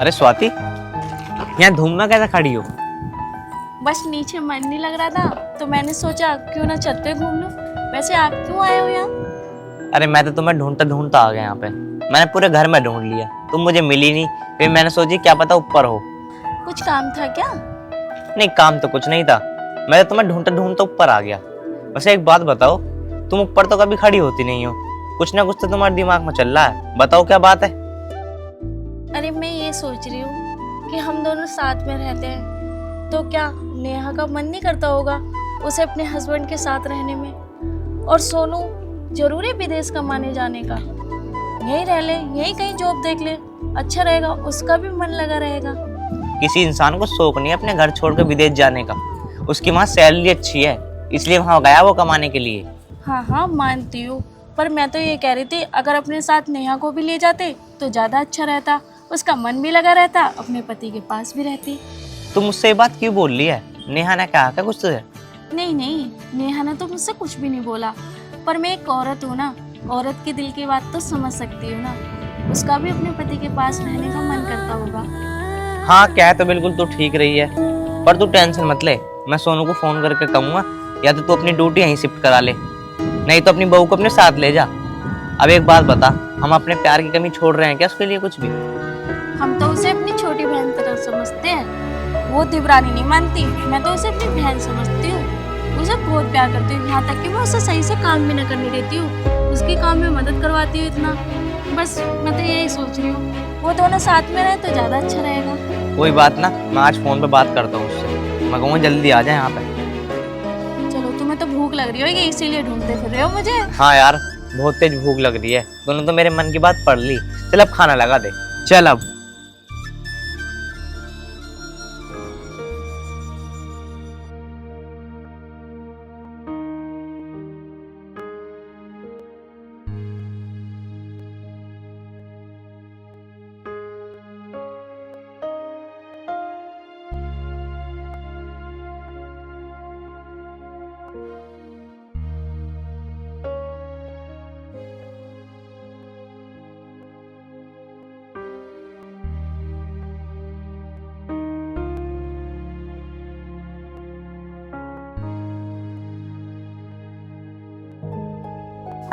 अरे स्वाति, यहाँ धूम में कैसे खड़ी हो? बस नीचे मन नहीं लग रहा था तो मैंने सोचा क्यों ना छत पे घूम लूं। वैसे आप क्यों आए हो यहाँ? अरे मैं तो तुम्हें ढूंढता ढूंढता आ गया यहाँ पे। मैंने पूरे घर में ढूंढ लिया, तुम मुझे मिली नहीं। फिर मैंने सोची क्या पता ऊपर हो। कुछ काम था क्या? नहीं, काम तो कुछ नहीं था। मैं तो तुम्हें ढूंढता ढूंढता ऊपर आ गया। वैसे एक बात बताओ, तुम ऊपर तो कभी खड़ी होती नहीं हो। कुछ ना कुछ तो तुम्हारे दिमाग में चल रहा है, बताओ क्या बात है? अरे मैं ये सोच रही हूँ कि हम दोनों साथ में रहते हैं तो क्या नेहा का मन नहीं करता होगा उसे अपने हस्बैंड के साथ रहने में। और सोनू जरूरी विदेश कमाने जाने का, यहीं रह ले, यहीं कहीं जॉब देख ले, अच्छा रहेगा, उसका भी मन लगा रहेगा। किसी इंसान को शौक नहीं है अपने घर छोड़कर विदेश जाने का। उसकी वहाँ सैलरी अच्छी है, इसलिए वहाँ गया वो कमाने के लिए। हाँ हाँ मानती हूँ, पर मैं तो ये कह रही थी अगर अपने साथ नेहा को भी ले जाते तो ज़्यादा अच्छा रहता, उसका मन भी लगा रहता, अपने पति के पास भी रहती। तुम मुझसे ये बात क्यों बोल रही है? नेहा ने कहा क्या कुछ तुझे? नहीं नहीं, नेहा ने तो मुझसे कुछ भी नहीं बोला, पर मैं एक औरत हूँ ना, औरत के दिल की बात तो समझ सकती हूँ ना। उसका भी अपने पति के पास रहने का मन करता होगा। हाँ, कह तो बिल्कुल तू ठीक रही है, पर तू टेंशन मत ले। मैं सोनू को फोन करके कहूँगा, या तो तू अपनी ड्यूटी यहीं शिफ्ट करा ले, नहीं तो अपनी बहू को अपने साथ ले जा। अब एक बात बता, हम अपने प्यार की कमी छोड़ रहे हैं क्या उसके लिए कुछ भी? हम तो उसे अपनी छोटी बहन तरह समझते हैं। वो दिवरानी नहीं मानती, मैं तो उसे अपनी बहन समझती हूँ। उसे बहुत प्यार करती हूँ, यहाँ तक कि मैं उसे सही से काम भी न करने देती हूँ, उसकी काम में मदद करवाती हूँ इतना। बस मैं तो यही सोच रही हूँ वो दोनों साथ में रहे तो ज़्यादा अच्छा रहेगा। कोई बात ना, मैं आज फोन पे बात करता हूँ उससे। मैं कहूँगा जल्दी आ जाए यहाँ पे। चलो, तुम्हें तो भूख लग रही होगी इसीलिए ढूंढते फिर रहे हो मुझे। हाँ यार, बहुत तेज भूख लग रही है। तूने तो मेरे मन की बात पढ़ ली। चल अब खाना लगा दे, चल अब।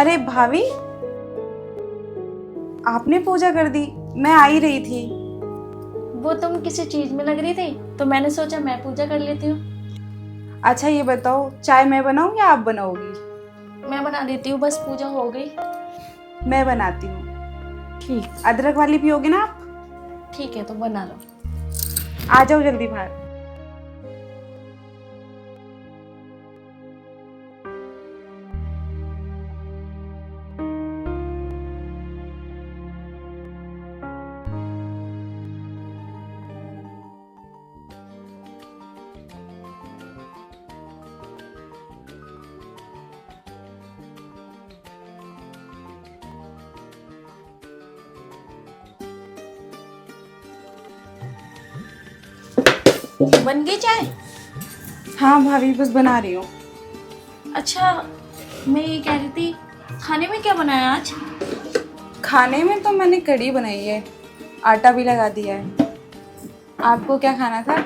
अरे भाभी, आपने पूजा कर दी? मैं आ ही रही थी। वो तुम किसी चीज में लग रही थी तो मैंने सोचा मैं पूजा कर लेती हूँ। अच्छा ये बताओ, चाय मैं बनाऊं या आप बनाओगी? मैं बना देती हूँ, बस पूजा हो गई। मैं बनाती हूँ। ठीक, अदरक वाली पियोगे ना आप? ठीक है तो बना लो। आ जाओ जल्दी बाहर। बन गई चाय? हाँ भाभी, बस बना रही हूँ। अच्छा, मैं ये कह रही थी खाने में क्या बनाया आज? खाने में तो मैंने कढ़ी बनाई है, आटा भी लगा दिया है। आपको क्या खाना था?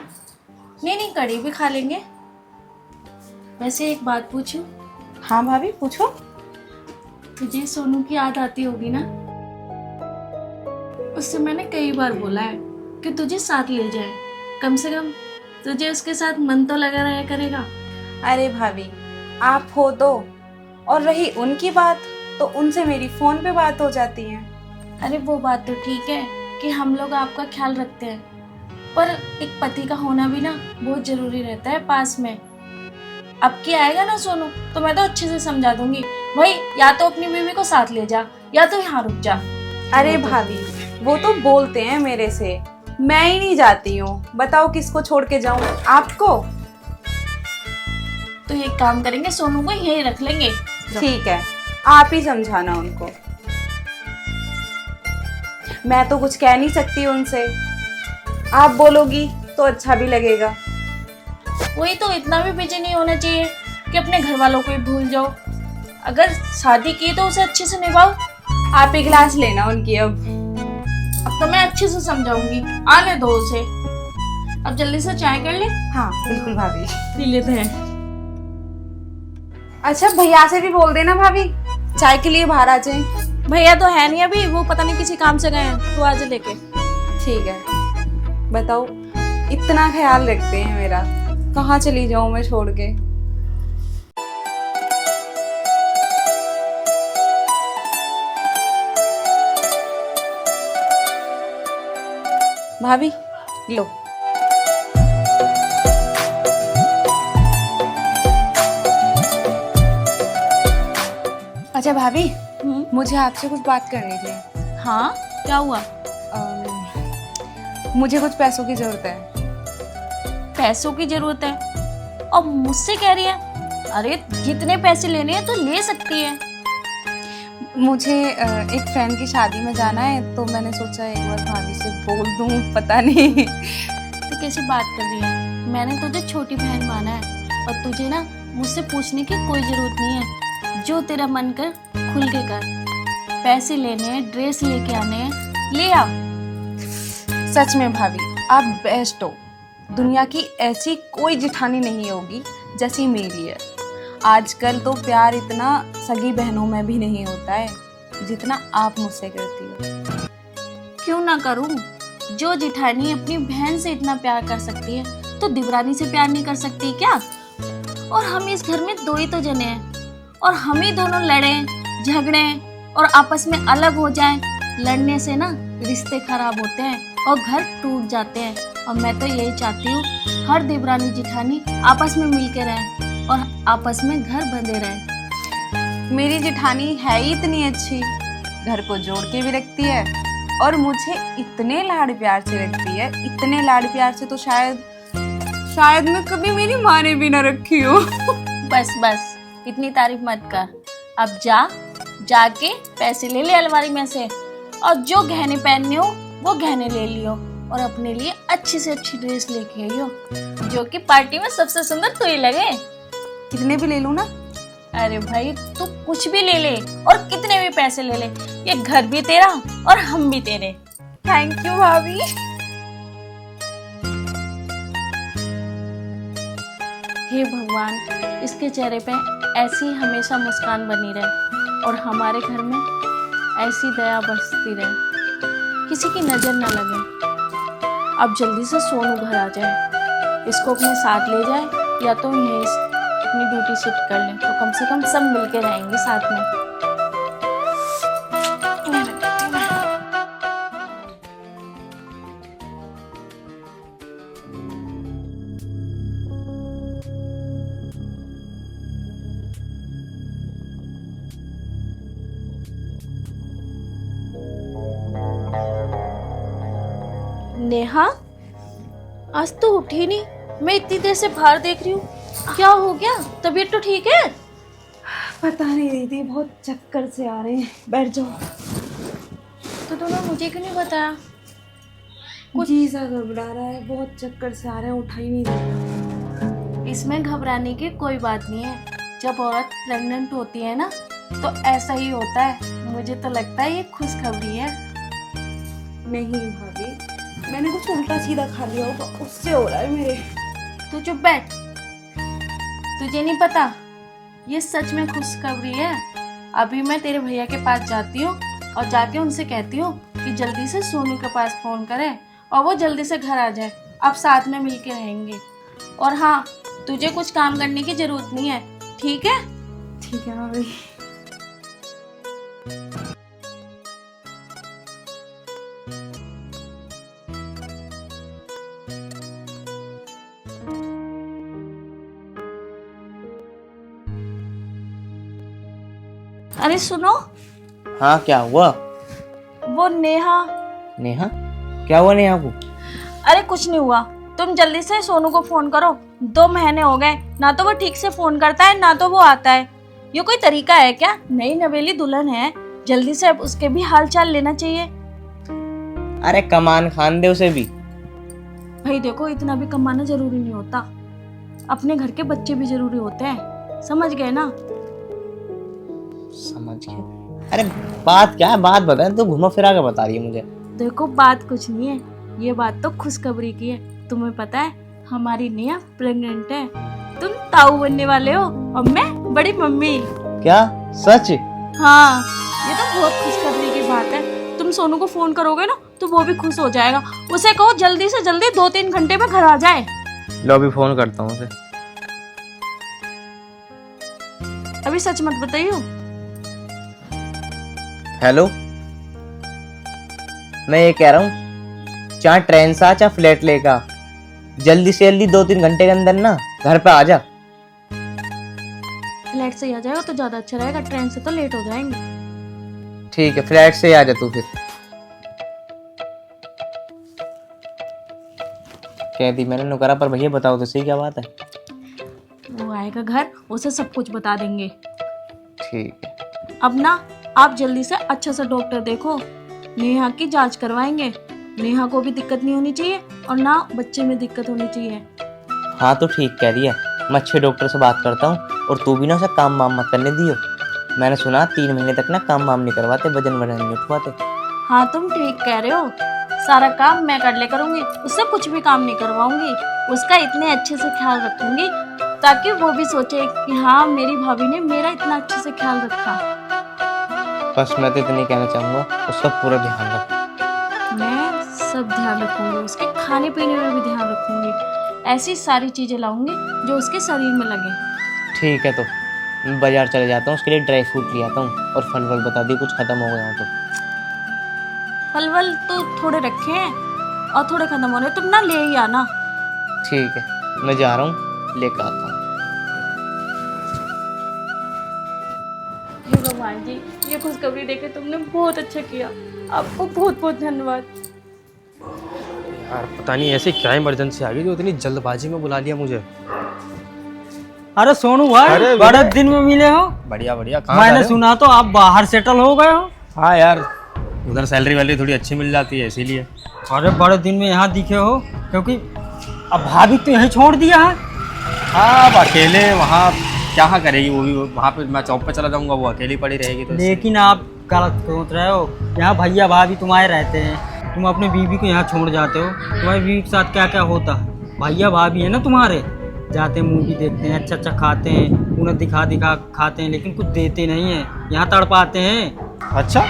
नहीं नहीं, कढ़ी भी खा लेंगे। वैसे एक बात पूछूं? हाँ भाभी पूछो। तुझे सोनू की याद आती होगी ना? उससे मैंने कई बार बोला है कि तुझे साथ ले जाए, कम से कम तुझे उसके साथ मन तो लगा रहा करेगा। अरे भाभी, आप हो तो, और रही उनकी बात तो उनसे मेरी फोन पे बात हो जाती है। अरे वो बात तो ठीक है कि हम लोग आपका ख्याल रखते हैं, पर एक पति का होना भी ना बहुत जरूरी रहता है पास में। अब क्या आएगा ना सोनू तो मैं तो अच्छे से समझा दूंगी, भाई या तो अपनी बीवी को साथ ले जा या तो यहाँ रुक जा। अरे भाभी, वो तो बोलते हैं मेरे से, मैं ही नहीं जाती हूँ। बताओ किसको छोड़ के जाऊँ, आपको? तो एक काम करेंगे, सोनू को यहीं रख लेंगे। ठीक है, आप ही समझाना उनको। मैं तो कुछ कह नहीं सकती उनसे, आप बोलोगी तो अच्छा भी लगेगा। वही तो, इतना भी बिजी नहीं होना चाहिए कि अपने घर वालों को ही भूल जाओ। अगर शादी की तो उसे अच्छे से निभाओ। आप ही गिलास लेना उनकी अब। अब तो मैं अच्छे से समझाऊंगी, आने दो उसे। अब जल्दी से चाय कर ले। हाँ बिल्कुल भाभी। पी लेते हैं। अच्छा भैया से भी बोल देना भाभी, चाय के लिए बाहर आ जाए। भैया तो है नहीं अभी, वो पता नहीं किसी काम से गए हैं, तो आज लेके। ठीक है। बताओ, इतना ख्याल रखते हैं मेरा, कहाँ चली जाऊं मैं छोड़ के। भाभी लो। अच्छा भाभी, मुझे आपसे कुछ बात करनी थी। हाँ क्या हुआ? मुझे कुछ पैसों की जरूरत है। पैसों की जरूरत है और मुझसे कह रही है? अरे जितने पैसे लेने हैं तो ले सकती है। मुझे एक फ्रेंड की शादी में जाना है, तो मैंने सोचा एक बार भाभी से बोल दूं, पता नहीं। तो कैसी बात कर रही है? मैंने तुझे छोटी बहन माना है और तुझे ना मुझसे पूछने की कोई जरूरत नहीं है। जो तेरा मन कर खुल के कर। पैसे लेने हैं, ड्रेस लेके आने हैं, ले आ। सच में भाभी आप बेस्ट हो। दुनिया की ऐसी कोई जिठानी नहीं होगी जैसी मेरी है। आजकल तो प्यार इतना सगी बहनों में भी नहीं होता है जितना आप मुझसे करती हो। क्यों ना करूं? जो जिठानी अपनी बहन से इतना प्यार कर सकती है तो दिवरानी से प्यार नहीं कर सकती क्या? और हम इस घर में दो ही तो जने हैं, और हम ही दोनों लड़ें, झगड़ें और आपस में अलग हो जाएं। लड़ने से ना रिश्ते खराब होते हैं और घर टूट जाते हैं। और मैं तो यही चाहती हूँ हर देवरानी जिठानी आपस में मिल के रहें और आपस में घर बंधे रहें। मेरी जिठानी है ही इतनी अच्छी, घर को जोड़ के भी रखती है और मुझे इतने लाड प्यार से रखती है, इतने लाड प्यार से तो शायद मैं कभी मेरी माँ ने भी ना रखी हो। बस बस इतनी तारीफ मत कर। अब जाके पैसे ले ले अलमारी में से, और जो गहने पहनने हो वो गहने ले लियो, और अपने लिए अच्छी से अच्छी ड्रेस लेके आइयो, जो कि पार्टी में सबसे सुंदर तू ही लगे। कितने भी ले लूं ना? अरे भाई तू कुछ भी ले ले और कितने भी पैसे ले ले, ये घर भी तेरा और हम भी तेरे। थैंक यू भाभी। हे भगवान, इसके चेहरे पे ऐसी हमेशा मुस्कान बनी रहे और हमारे घर में ऐसी दया बरसती रहे, किसी की नजर ना लगे। अब जल्दी से सोनू घर आ जाए, इसको अपने साथ ले जाए, या तो यहीं अपनी ड्यूटी शिफ्ट कर लें, तो कम से कम सब मिलके रहेंगे साथ में। नेहा, आज तो उठी नहीं। मैं इतनी देर से बाहर देख रही हूँ, क्या हो गया? तबीयत तो ठीक है? पता नहीं दीदी, बहुत चक्कर से आ रहे हैं। बैठ जाओ। तो तुमने मुझे क्यों नहीं बताया? कुछ जी सा घबरा रहा है, बहुत चक्कर से आ रहे हैं, उठा ही नहीं रहा। इसमें घबराने की कोई बात नहीं है। जब औरत प्रेग्नेंट होती है ना तो ऐसा ही होता है। मुझे तो लगता है ये खुशखबरी है। नहीं भाभी, मैंने कुछ उल्टा सीधा खा लिया होगा, उससे हो रहा है मेरे। तू चुप बैठ। तुझे नहीं पता ये सच में खुशखबरी है। अभी मैं तेरे भैया के पास जाती हूँ और जाके उनसे कहती हूँ कि जल्दी से सोनू के पास फोन करें और वो जल्दी से घर आ जाए। अब साथ में मिलके रहेंगे। और हाँ, तुझे कुछ काम करने की जरूरत नहीं है, ठीक है? ठीक है भाभी। अरे सुनो, हाँ क्या हुआ? वो नेहा। नेहा? क्या हुआ नेहा को? अरे कुछ नहीं हुआ, तुम जल्दी से सोनू को फोन करो। 2 महीने हो गए, ना तो वो ठीक से फोन करता है ना तो वो आता है। ये कोई तरीका है क्या? नई नवेली दुल्हन है, जल्दी से अब उसके भी हाल चाल लेना चाहिए। अरे कमान खान दे उसे भी। भाई देखो, इतना भी कमाना जरूरी नहीं होता, अपने घर के बच्चे भी जरूरी होते हैं, समझ गए ना? समझ गए। अरे बात क्या है, बात बता। तू घुमा फिरा के बता रही है मुझे। देखो बात कुछ नहीं है, ये बात तो खुशखबरी की है। तुम्हें पता है हमारी नेहा प्रेग्नेंट है। तुम ताऊ बनने वाले हो और मैं बड़ी मम्मी। क्या सच? हाँ, ये तो बहुत खुशखबरी की बात है। तुम सोनू को फोन करोगे ना तो वो भी खुश हो जाएगा। उसे कहो जल्दी से जल्दी 2-3 घंटे में घर आ जाए। लो अभी फोन करता हूँ उसे। अभी सच मत बताइयो। हेलो, मैं ये कह रहा हूँ चाहे ट्रेन से आ चाहे फ्लैट लेकर, जल्दी से जल्दी 2-3 घंटे के अंदर ना घर पे आ जा। फ्लैट से ही आ जाएगा तो ज्यादा अच्छा रहेगा, ट्रेन से तो लेट हो जाएंगे। ठीक है, फ्लैट से आ जा तू फिर। कह दी मैंने नुकरा, पर भैया बताओ तो सही क्या बात है। वो आएगा घर, उसे सब कुछ बता देंगे। ठीक है। अब ना आप जल्दी से अच्छा सा डॉक्टर देखो, नेहा की जांच करवाएंगे। नेहा को भी दिक्कत नहीं होनी चाहिए और ना बच्चे में दिक्कत होनी चाहिए। हाँ तो ठीक कह रही है, मैं अच्छे डॉक्टर से बात करता हूँ। और तू भी ना उसे काम वाम मत करने दियो। मैंने सुना 3 महीने तक ना काम वाम नहीं करवाते, वजन नहीं उठवाते। हाँ तुम ठीक कह रहे हो, सारा काम मैं कर ले करूंगी, उससे कुछ भी काम नहीं करवाऊंगी। उसका इतने अच्छे से ख्याल रखूंगी ताकि वो भी सोचे कि हाँ मेरी भाभी ने मेरा इतना अच्छे से ख्याल रखा। बस मैं तो इतनी कहना चाहूँगा, उसका पूरा ध्यान रख। मैं सब ध्यान रखूंगी, उसके खाने पीने में भी ध्यान रखूंगी। ऐसी सारी चीजें लाऊंगी जो उसके शरीर में लगे। ठीक है, तो मैं बाजार चले जाता हूँ, उसके लिए ड्राई फ्रूट ले आता हूँ। और फल वल बता दी, कुछ खत्म हो गया हो तो। फल वल तो थोड़े रखे हैं और थोड़े खत्म हो रहे, तुम ना ले ही आना। ठीक है, मैं जा रहा हूँ, लेकर आता हूँ। हे भगवान जी, ये खुशखबरी देके तुमने बहुत अच्छा किया, आपको बहुत बहुत धन्यवाद। यार पता नहीं ऐसे क्या इमरजेंसी आ गई जो इतनी जल्दबाजी में बुला लिया मुझे। अरे सोनू भाई, अरे बड़े विनय। दिन में मिले हो। बढ़िया बढ़िया। कहाँ जा मैंने रहे हो? सुना तो आप बाहर सेटल हो गए हो। हाँ यार, उधर सैलरी वैलरी थोड़ी अच्छी मिल जाती है इसीलिए। अरे बड़े दिन में यहाँ दिखे हो, क्योंकि अब भाभी तो यहीं छोड़ दिया है। हाँ अब अकेले वहाँ क्या करेगी वो भी, वहाँ पे मैं चौक पे चला जाऊँगा, वो अकेली पड़ी रहेगी तो लेकिन आप गलत सोच रहे हो। यहाँ भैया भाभी तुम्हारे रहते हैं, तुम अपने बीवी को यहाँ छोड़ जाते हो। तुम्हारी बीवी के साथ क्या क्या होता है। भैया भाभी है ना तुम्हारे, जाते हैं मूवी देखते हैं, अच्छा अच्छा खाते हैं, उन्हें दिखा दिखा खाते हैं, लेकिन कुछ देते नहीं हैं, यहाँ तड़पाते हैं। अच्छा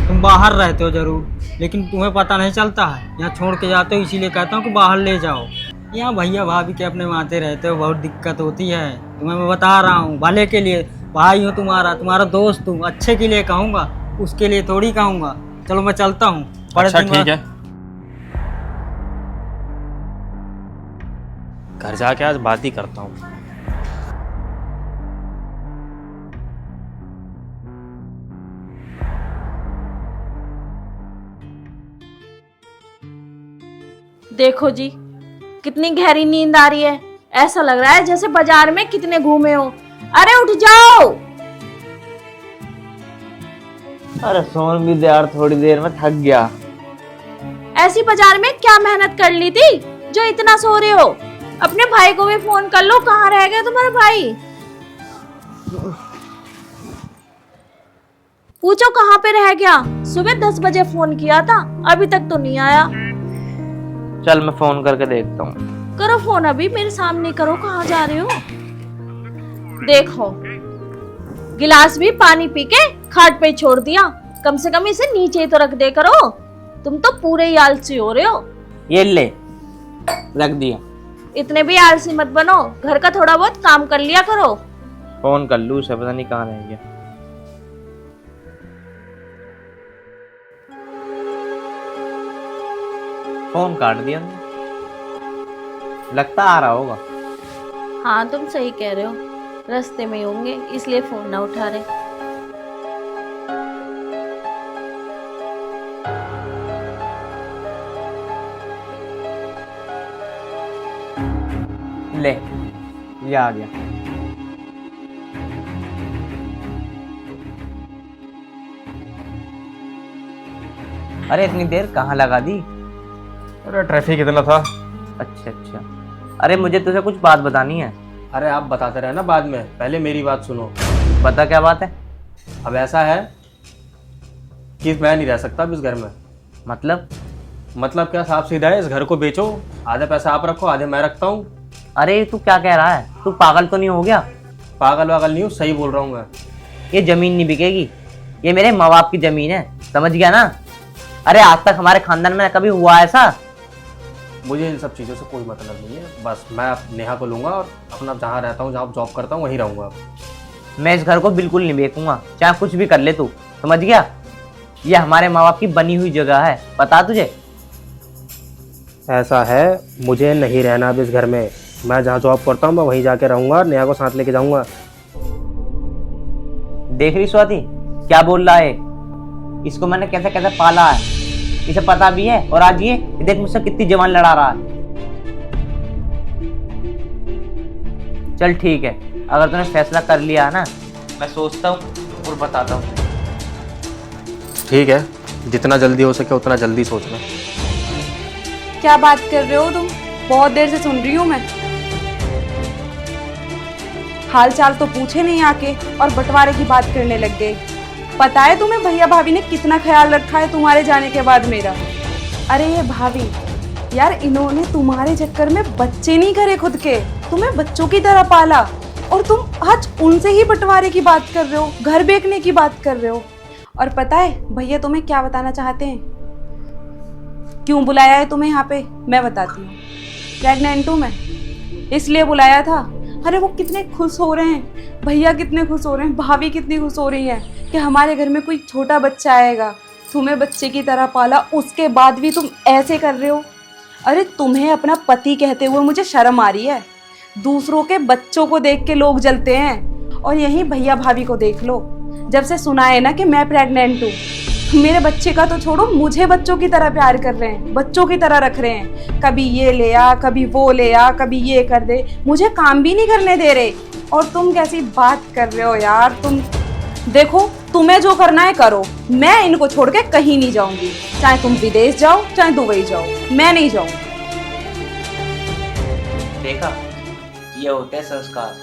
तुम बाहर रहते हो जरूर, लेकिन तुम्हें पता नहीं चलता है। यहाँ छोड़ के जाते हो, इसीलिए कहता हूँ कि बाहर ले जाओ। यहाँ भैया भाभी के अपने माते रहते हो, बहुत दिक्कत होती है। तुम्हें मैं बता रहा हूँ, भले के लिए। भाई हो तुम्हारा, तुम्हारा दोस्त हूँ, अच्छे के लिए कहूँगा, उसके लिए थोड़ी कहूँगा। चलो मैं चलता हूँ। अच्छा ठीक है, घर जाके आज बात ही करता हूँ। देखो जी, कितनी गहरी नींद आ रही है। ऐसा लग रहा है जैसे बाजार में कितने घूमे हो। अरे उठ जाओ। अरे सोन भी दे यार, थोड़ी देर में थक गया। ऐसी बाजार में क्या मेहनत कर ली थी जो इतना सो रहे हो। अपने भाई को भी फोन कर लो, कहाँ रह गया तुम्हारा भाई। पूछो कहाँ पे रह गया। सुबह 10 बजे फोन किया था, अभी तक तो नहीं आया। चल मैं फोन करके देखता हूँ। करो फोन, अभी मेरे सामने करो। कहाँ जा रहे हो। देखो, गिलास भी पानी पी के खाट पे छोड़ दिया। कम से कम इसे नीचे ही तो रख दे करो। तुम तो पूरे ही आलसी हो रहे हो। ये ले, रख दिया। इतने भी आलसी मत बनो, घर का थोड़ा बहुत काम कर लिया करो। फोन कर लूँ उसे, पता नहीं कहाँ रह गया। फोन काट दिया हमने। लगता आ रहा होगा। हाँ तुम सही कह रहे हो, रास्ते में ही होंगे इसलिए फोन ना उठा रहे। ले, ये आ गया। अरे इतनी देर कहाँ लगा दी। अरे ट्रैफिक इतना था। अच्छा अच्छा, अरे मुझे तुझे कुछ बात बतानी है। अरे आप बताते रहे ना बाद में, पहले मेरी बात सुनो। बता क्या बात है। अब ऐसा है कि मैं नहीं रह सकता अब इस घर में। मतलब क्या साफ सीधा है, इस घर को बेचो, आधा पैसा आप रखो, आधे मैं रखता हूँ। अरे तू क्या कह रहा है? तू पागल तो नहीं हो गया? पागल वागल नहीं हूँ, सही बोल रहा हूँ मैं। ये जमीन नहीं बिकेगी, ये मेरे माँ बाप की जमीन है, समझ गया ना? अरे आज तक हमारे खानदान में कभी हुआ ऐसा? मुझे इन सब चीज़ों से कोई मतलब नहीं है, बस मैं अब नेहा को लूँगा और अपना जहाँ रहता हूँ, जहाँ जॉब करता हूँ वहीं रहूँगा। मैं इस घर को बिल्कुल नहीं बेचूंगा, चाहे कुछ भी कर ले तू, समझ गया? ये हमारे माँ बाप की बनी हुई जगह है, पता तुझे? ऐसा है, मुझे नहीं रहना अब इस घर में। मैं जहाँ जॉब करता हूँ मैं वहीं जाके रहूँगा और नेहा को साथ लेके जाऊँगा। देख रही स्वाति क्या बोल रहा है? इसको मैंने कैसे कैसे पाला है, इसे पता भी है। और आज ये देख मुझसे कितनी जवान लड़ा रहा है। चल ठीक है, अगर तूने फैसला कर लिया है ना, मैं सोचता हूँ और बताता हूँ। ठीक है, जितना जल्दी हो सके उतना जल्दी सोचना। क्या बात कर रहे हो तुम? बहुत देर से सुन रही हूँ मैं। हाल चाल तो पूछे नहीं आके और बंटवारे की बात करने लग गए। पता है तुम्हें भैया भाभी ने कितना ख्याल रखा है तुम्हारे जाने के बाद मेरा? अरे ये भाभी यार, इन्होंने तुम्हारे चक्कर में बच्चे नहीं करे खुद के, तुम्हें बच्चों की तरह पाला, और तुम आज उनसे ही बंटवारे की बात कर रहे हो, घर बेचने की बात कर रहे हो। और पता है भैया तुम्हें क्या बताना चाहते हैं? क्यों बुलाया है तुम्हें यहाँ पे, मैं बताती हूँ। प्रेग्नेंट हूँ मैं, इसलिए बुलाया था। अरे वो कितने खुश हो रहे हैं, भैया कितने खुश हो रहे हैं, भाभी कितनी खुश हो रही है कि हमारे घर में कोई छोटा बच्चा आएगा। तुम्हें बच्चे की तरह पाला, उसके बाद भी तुम ऐसे कर रहे हो। अरे तुम्हें अपना पति कहते हुए मुझे शर्म आ रही है। दूसरों के बच्चों को देख के लोग जलते हैं, और यहीं भैया भाभी को देख लो, जब से सुना है ना कि मैं प्रेग्नेंट हूँ, मेरे बच्चे का तो छोड़ो, मुझे बच्चों की तरह प्यार कर रहे हैं, बच्चों की तरह रख रहे हैं। कभी ये ले आ, कभी वो ले आ, कभी ये कर दे, मुझे काम भी नहीं करने दे रहे। और तुम कैसी बात कर रहे हो यार? तुम देखो, तुम्हें जो करना है करो, मैं इनको छोड़ के कहीं नहीं जाऊंगी। चाहे तुम विदेश जाओ, चाहे दुबई जाओ, मैं नहीं जाऊंगी। देखा, ये होते हैं संस्कार।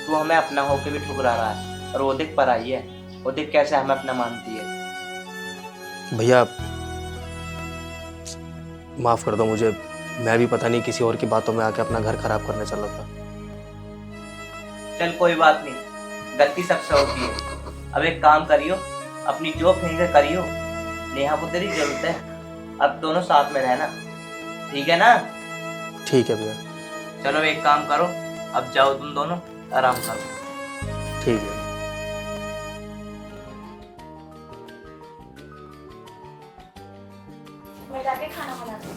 तू हमें अपना होके भी ठुकरा रहा है, और वो देख पराई है, वो देख कैसे हमें अपना मानती है। भैया माफ़ कर दो मुझे, मैं भी पता नहीं किसी और की बातों में आके अपना घर खराब करने चला था। चल कोई बात नहीं, गलती सबसे होती है। अब एक काम करियो, अपनी जॉब कहीं से करियो, नेहा को तेरी जरूरत है, अब दोनों साथ में रहना, ठीक है ना? ठीक है भैया। चलो एक काम करो, अब जाओ तुम दोनों, आराम करो। ठीक है। मैं जाके खाना बनाती हूँ।